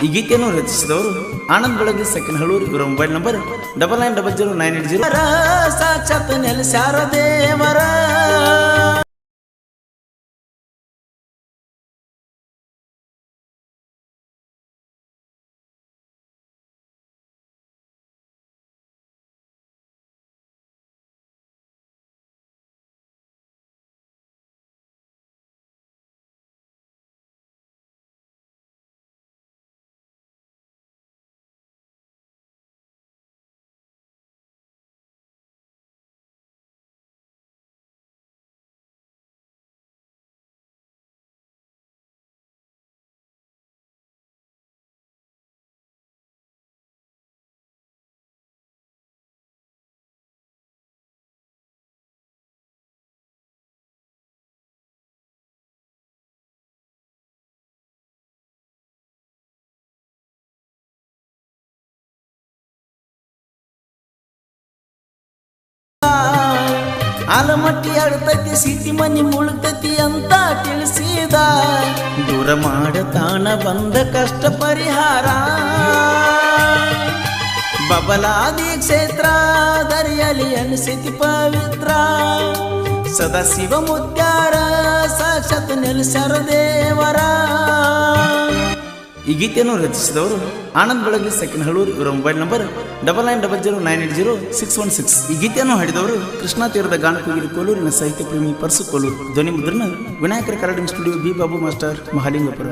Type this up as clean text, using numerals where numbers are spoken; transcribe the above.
ಈ ಗೀತೆಯನ್ನು ರಚಿಸಿದವರು ಆನಂದ್ ಬೆಳಗ್ಗೆ ಸೆಕೆಂಡ್ ಹಳೂರು. ಇವರ ಮೊಬೈಲ್ ನಂಬರ್ 99000980. ಸಾಕ್ಷಾತ್ ನೆಲೆಸ್ಯಾರ ದೇವರ. ಆಲಮಟ್ಟಿ ಆಡ್ತೈತಿ ಸಿಟಿ ಮನಿ ಮುಳುಗ್ತೈತಿ ಅಂತ ತಿಳಿಸಿದ. ದೂರ ಮಾಡತಾನ ಬಂದ ಕಷ್ಟ ಪರಿಹಾರ. ಬಬಲಾದಿ ಕ್ಷೇತ್ರ ದರಿಯಲಿ ಅನಿಸಿತಿ ಪವಿತ್ರ. ಸದಾಶಿವ ಮುತ್ಯಾರ ಸಾಕ್ಷಾತ್ ನೆಲೆಸ್ಯಾರ ದೇವರ. ಈ ಗೀತೆಯನ್ನು ರಚಿಸಿದವರು ಆನಂದ್ ಬೆಳಗ್ಗೆ ಸೆಕೆಂಡ್ ಹಳೂರು. ಇವರ ಮೊಬೈಲ್ ನಂಬರ್ 99000980 ಈ ಗೀತೆಯನ್ನು ಹಾಡಿದವರು ಕೃಷ್ಣಾ ತೀರದ ಗಾನಕೋಗಿರಿ ಕೋಲೂರಿನ ಸಾಹಿತ್ಯ ಪ್ರೇಮಿ ಪರ್ಸು ಕೋಲೂರು. ಧ್ವನಿ ಮುದ್ರಣ ವಿನಾಯಕರ recording studio, B Babu master, Mahalingapura.